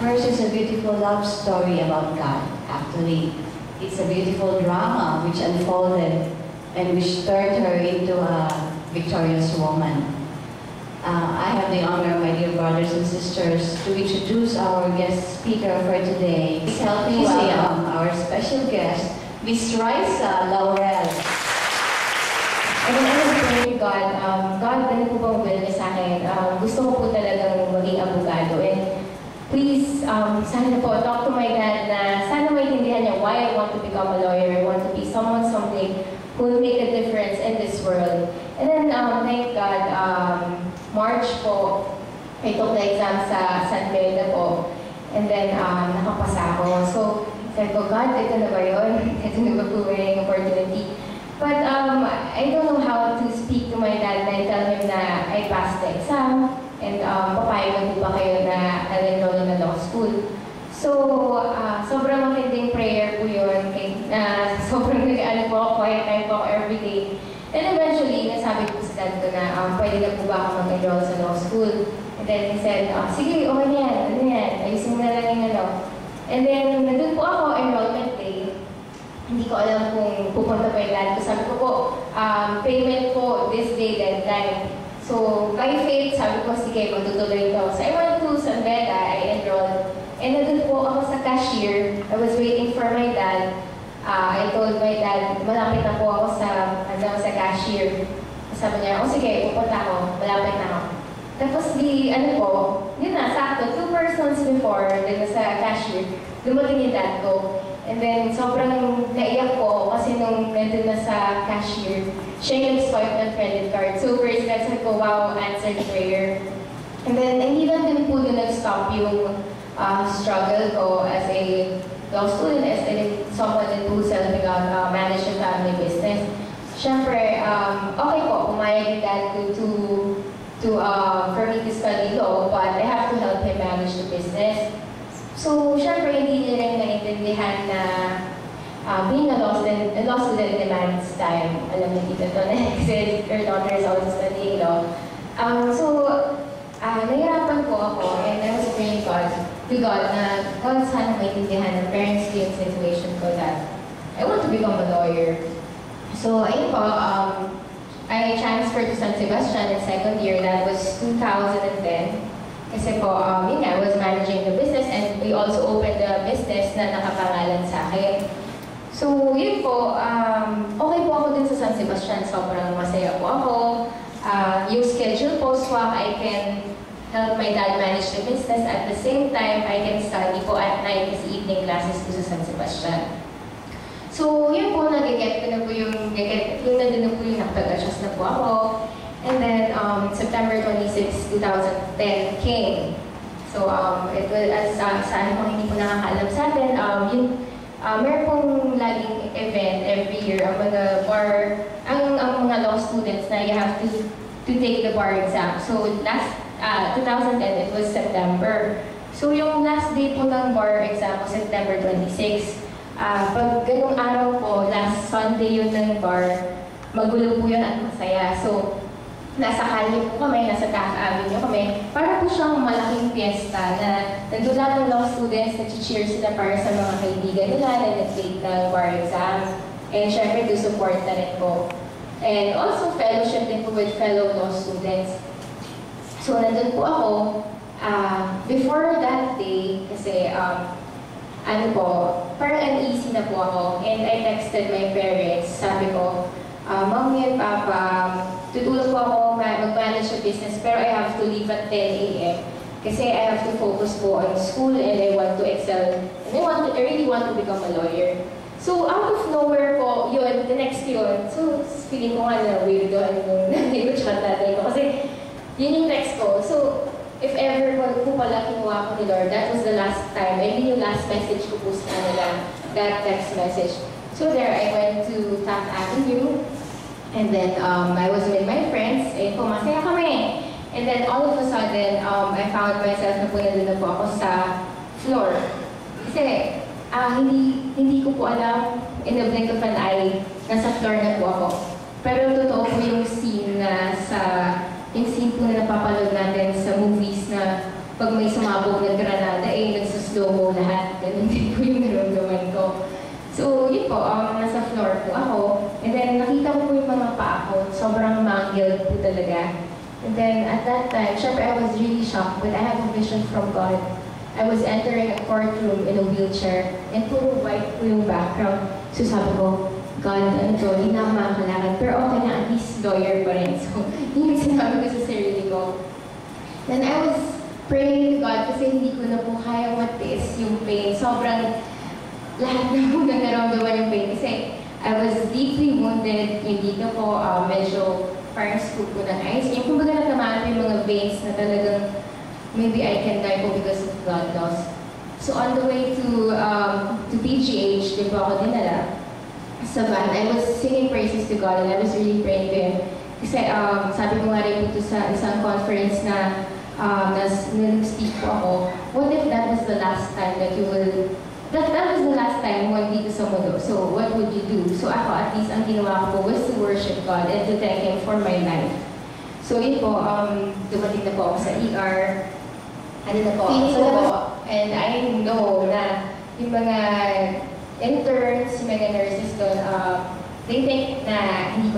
Hers is a beautiful love story about God. Actually, it's a beautiful drama which unfolded and which turned her into a victorious woman. I have the honor, my dear brothers and sisters, to introduce our guest speaker for today. Please help me welcome our special guest, Miss Raisa Laurel. And then I was praying God, God, ganun po bang will niya sa akin? Gusto ko po talagang maging abogado. And please, sana po, talk to my dad na sana maintindihan niya why I want to become a lawyer. I want to be someone someday who will make a difference in this world. And then, thank God, March po, I took the exam sa San Beda po. And then, nakapasa ako. So, sabi ko, God, ito na ba yun? Ito na ba po yung opportunity? But I don't know how to speak to my dad and tell him na I passed the exam and papayag po ba kayo na enroll na law school. So, sobrang matinding prayer po yun. Sobrang nag-ano po ako, quiet time po ako everyday. And eventually, nasabi ko sa dad ko na pwede na po ba ako mag-enroll sa law school. And then he said, sige, okay na yan, ano yan, ayusin mo na lang yung ano. And then, nandun po ako, enrollment day. Hindi ko alam kung pupunta pa yung dad ko. Sabi ko po, payment po this day, deadline. So, by faith, sabi ko, sige, magtutuloy ito. So, I went to San Beda, I enrolled. And nandun po ako sa cashier. I was waiting for my dad. I told my dad, malapit na po ako sa cashier. Sabi niya, sige, pupunta ako, malapit na ako. Tapos yun na, sakto, 2 persons before, din sa cashier, dumating yung dad ko. And then, sobrang naiyak ko kasi nung nandun na sa cashier, siya yung nag-swipe ng credit card. So, first, sabi ko, wow, answered prayer. And then, hindi lang din po doon nag-stop yung struggle ko as a law student, as someone who's helping out manage a family business. Siyempre, okay po, pumayag yung dad ko for me to study law, but I have to help him manage the business. So, syempre, hindi niya rin naiintindihan na being a law student demands time. Alam niyo dito to na kasi your daughter is also studying law. Nahirapan po ako and I was praying to God na God sana maintindihan ng parents ko yung situation ko that I want to become a lawyer. So, ayun po, I transferred to San Sebastian in second year. That was 2010. Kasi po, yun nga, I was managing the business and we also opened the business na nakapangalan sa akin. So, yun po, okay po ako din sa San Sebastian. Sobrang masaya po ako. Yung schedule po, swak, I can help my dad manage the business. At the same time, I can study po at night kasi evening classes ko sa San Sebastian. So, yun po, nag-get ko na po yung nandun na po yung nakapag-adjust na po ako. And then, September 26, 2010 came. So, it was, saan po hindi po nakakaalam sa atin, meron pong laging event every year, ang mga law students na you have to take the bar exam. So, last 2010, it was September. So, yung last day po ng bar exam was September 26. Pag ganung araw po, last Sunday yun ng bar, magulo po yun at masaya. So, nasa kalye po kami, nasa Taft Avenue kami. Para po siyang malaking fiesta na nandun lahat ng law students, nag-cheer sila para sa mga kaibigan nila na nag-take ng bar exam. And syempre, to support na rin po. And also, fellowship din po with fellow law students. So, nandun po ako. Before that day, kasi parang uneasy na po ako. And I texted my parents, sabi ko, Mommy and Papa, tutulong po ako mag-manage the business, pero I have to leave at 10 a.m. Kasi I have to focus po on school and I want to excel. And I really want to become a lawyer. So, out of nowhere po, yun, the next yun. So, feeling ko nga na weirdo yung nanay ko tsaka tatay ko. Kasi, yun yung next ko. So, if ever po pala kinuha ko ni Lord, that was the last time. I mean, yung last message ko po sa kanila, that text message. So there, I went to Taft Avenue. And then, I was with my friends. And pumasaya kami. And then, all of a sudden, I found myself na po na po ako sa floor. Kasi, hindi ko po alam, in the blink of an eye, nasa floor na po ako. Pero totoo po yung scene na yung scene po na napapanood natin sa movies na pag may sumabog na granada, nagsusunod ganun din po yung naramdaman ko. So, yun po, nasa floor po ako. And then, nakita ko po yung mga paa ko. Sobrang mangled po talaga. And then, at that time, syempre, I was really shocked, but I have a vision from God. I was entering a courtroom in a wheelchair, and puro white po yung background. So, sabi ko, God, ano to, hindi na ako makakalakad. Pero okay na, at least lawyer pa rin. So, yun yung sinabi ko sa sarili ko. Then, I was praying to God kasi hindi ko na po kaya matiis yung pain. Sobrang lahat na po nanaramdaman yung pain kasi I was deeply wounded yung dito po, medyo parang scoop po ng ice. Yung kumbaga natamaan po yung mga veins na talagang maybe I can die po because of blood loss. So on the way to PGH, di po ako dinala sa van. I was singing praises to God and I was really praying to Him. Kasi sabi ko nga rin po sa isang conference na nag-speak po ako, what if that was the last time that you will that was the last time mo dito sa mundo. So, what would you do? So, ako, at least, ang ginawa ko po was to worship God and to thank Him for my life. So, yun po, dumating na po ako sa ER. Ano na po? So, and I know na yung mga interns, yung mga nurses doon, they think na hindi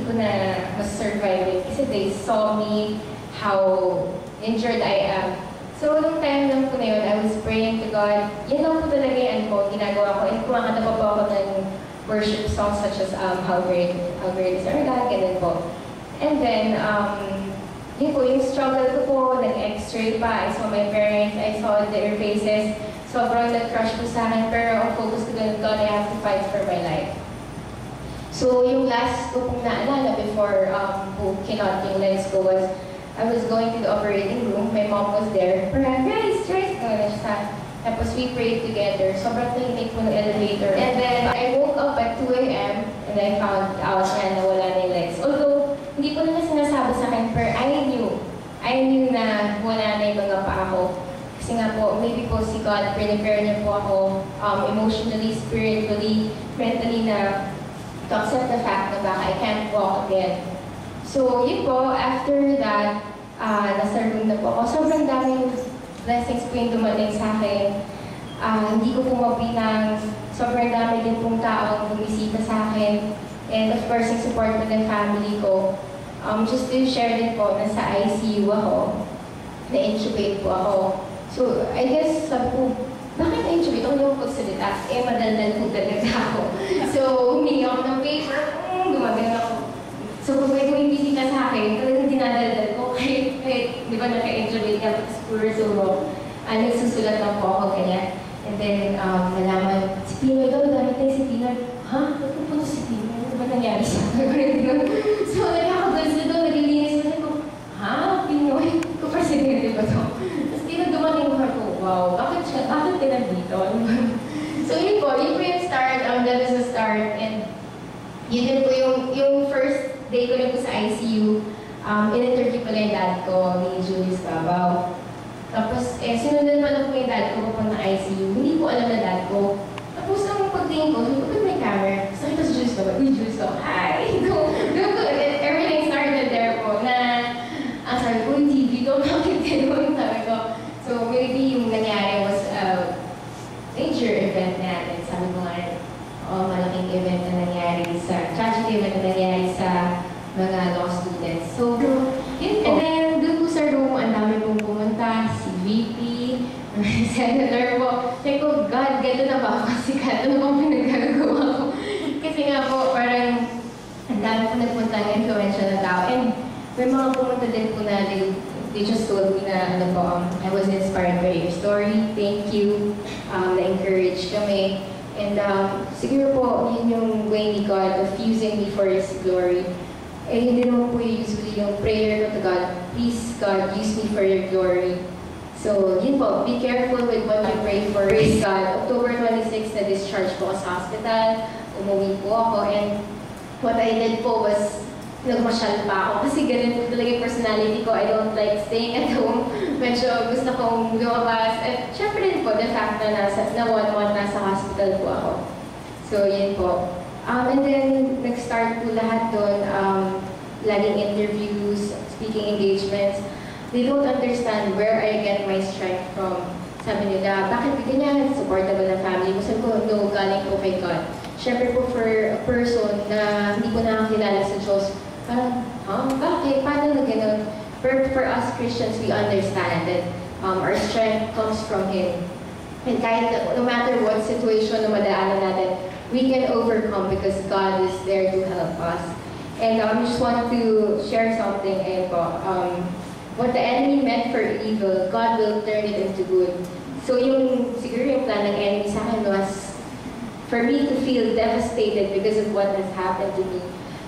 ko na mas-survive it kasi they saw me how injured I am. So, nung time lang po na yun, I was praying to God. Yan lang po talaga yung ginagawa ko. And kumakanta pa po ako ng worship songs such as How Great is Our God, ganun po. And then, yun po, yung struggle ko po, nag-x-ray pa. I saw my parents, I saw their faces. Sobrang nag-crush po sa akin, pero ang focus ko doon, God, I have to fight for my life. So, yung last ko pong naalala before po kinot yung legs ko was, I was going to the operating room. My mom was there. Parang, guys, tapos we prayed together. Sobrang tahimik po ng elevator. And then, I woke up at 2 a.m. and I found out na wala na yung legs. Although, hindi ko naman sinasabi sa akin, pero I knew na wala na yung mga paa ko. Kasi nga po, maybe po si God, prepare niya po ako emotionally, spiritually, mentally na to accept the fact na baka I can't walk again. So, yun po, after that, nasa room na po ako. Sobrang daming blessings po yung dumating sa akin. Hindi ko po mapinang, sobrang dami din pong taong bumisita sa akin. And of course, yung support po ng family ko. Just to share din po, nasa ICU ako. Na-intubate po ako. So, I guess, sabi ko, bakit na-intubate? Ako yung pagsalita. Madaldal po talaga ako. So, humingi ako ng paper. Gumagano ako. So, kung may bumibisita sa akin, talagang dinadaldal ko. Kahit di ba, naka-intubate ka, puro suro. Nagsusulat lang po ako, ganyan. And then, nalaman, si Pinoy daw, dami tayo si Pinoy. Ha? Ba't po ito si Pinoy? Ano ba nangyari sa akin? So, nakakagulis na daw, naglilinis na ko. Ha? Pinoy? Ko presidente ba ito? Tapos, dumating ko, wow, bakit ka nandito? So, yun po yung start, that is the start. And yun din po yung first day ko na po sa ICU, in-interview pala yung dad ko ni Julius Babaw. Tapos, sinundan pala po yung dad ko papunta ng ICU. Hindi po alam na dad ko. Tapos, ang pagtingin ko, sabi ko, may camera. So, ito si Julius Babaw. Uy, Julius Babaw, hi! Everything started there po na, sabi ko, TV, don't bakit ganun, sabi ko. So, maybe yung nangyari was a major event natin. Sabi ko nga, malaking event na nangyari tragic event na nangyari sa mga law students. So, yun po. And then, doon po sa room, ang dami pong pumunta, si VP, Senator po. Sabi ko, God, gano'n na ba ako sikat? Ano bang pinagagawa ko? Kasi nga po, parang ang dami po nagpunta ng influential na tao. And may mga pumunta din po na they just told me na, I was inspired by your story. Thank you. Na-encourage kami. And siguro po, yun yung way ni God of using me for His glory. Eh, hindi naman po usually yung prayer ko to God, please God, use me for your glory. So, yun po, be careful with what you pray for. Praise God. October 26, na-discharge po ako sa hospital. Umuwi po ako. And what I did po was, nagmasyal pa ako. Kasi ganun po talaga yung personality ko. I don't like staying at home. Medyo gusto kong lumabas. At syempre din po, the fact na one month nasa hospital po ako. So, yun po. And then, nag-start po lahat doon. Laging interviews, speaking engagements. They don't understand where I get my strength from. sabi nila, bakit ganyan? Supportable na family mo. Sabi ko, no, galing po kay God. Siyempre po for a person na hindi ko nakakilala sa Diyos, parang, bakit? Paano na gano'n? For us Christians, we understand that our strength comes from Him. And kahit no matter what situation na madaanan natin, we can overcome because God is there to help us. And I just want to share something. What the enemy meant for evil, God will turn it into good. So siguro yung plan ng enemy sa akin was for me to feel devastated because of what has happened to me.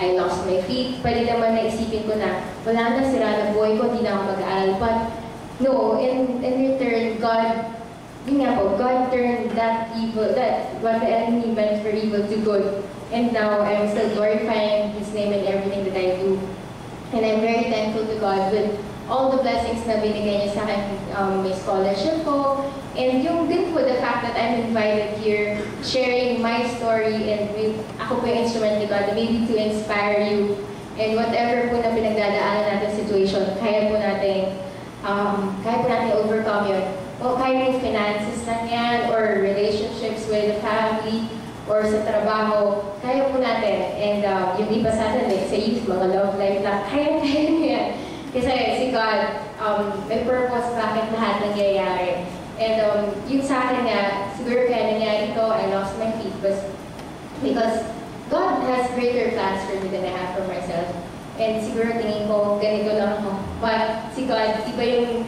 I lost my feet. Pwede naman naisipin ko na wala na, sira na buhay ko, hindi na ako mag-aaral. But no, in return, God turned that evil, what the enemy meant for evil to good. And now I'm still glorifying His name in everything that I do. And I'm very thankful to God with all the blessings na binigay niya sa akin, may scholarship ko, and yung din po the fact that I'm invited here, sharing my story, and ako po yung instrument ni God, maybe to inspire you, and whatever po na pinagdadaanan natin situation, kaya po natin overcome yun. O kaya po finances lang yan, or relationships with the family, or sa trabaho, kaya po natin. And yung iba sa atin, like sa youth, mga love life lang, kaya nyo yan. Kasi si God, may purpose bakit lahat nangyayari. And yun sa akin nga, siguro kaya nangyari ito, I lost my feet, because God has greater plans for me than I have for myself. And siguro tingin ko, ganito lang ako. But si God, iba yung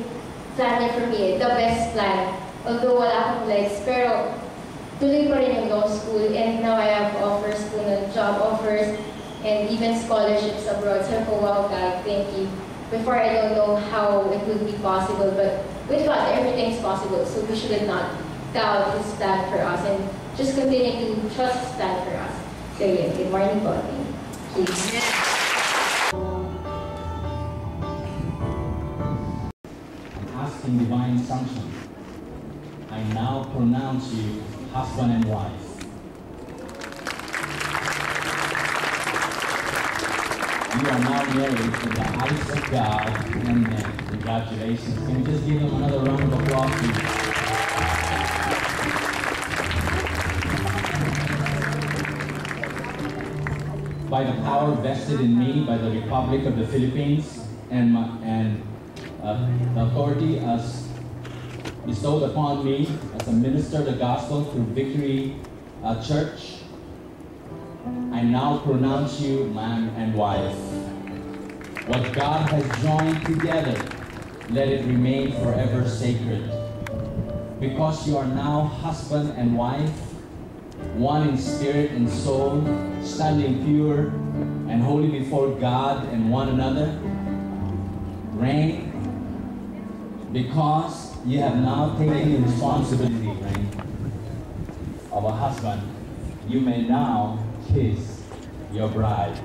plan niya for me, the best plan. Although wala akong legs, pero tuloy pa rin yung law school, and now I have offers po ng job offers, and even scholarships abroad. So wow, God, thank you. Before, I don't know how it would be possible, but with God, everything's possible. So we should not doubt His plan for us and just continue to trust His plan for us. So yeah, good morning po. Thank you. Asking divine sanction, I now pronounce you husband and wife. You are now married in the eyes of God and men. Congratulations. Can we just give them another round of applause, please? By the power vested in me by the Republic of the Philippines and the authority as bestowed upon me as a minister of the gospel through Victory Church, I now pronounce you man and wife. What God has joined together, let it remain forever sacred. Because you are now husband and wife, one in spirit and soul, standing pure and holy before God and one another, reign, because you have now taken the responsibility, reign, of a husband, you may now kiss your bride.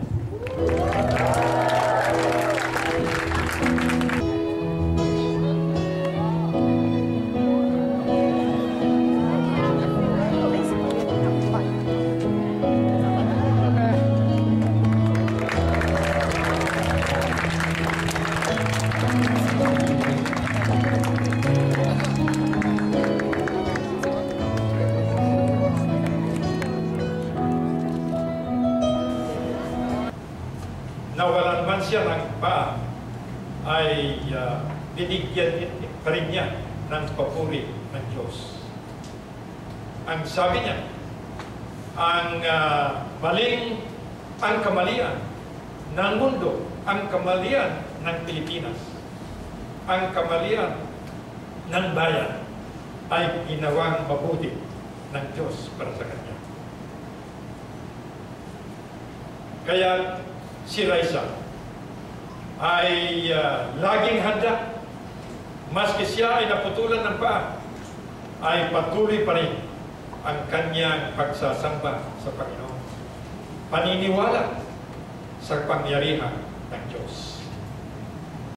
Nawalan man siya ng paa, ay binigyan pa rin niya ng papuri ng Diyos. Ang sabi niya, ang kamalian ng mundo, ang kamalian ng Pilipinas, ang kamalian ng bayan ay ginawang mabuti ng Diyos para sa kanya. Kaya si Raisa ay laging handa, maski siya ay naputulan ng paa, ay patuloy pa rin ang kanyang pagsasamba sa Panginoon. Paniniwala sa pangyarihan ng Diyos.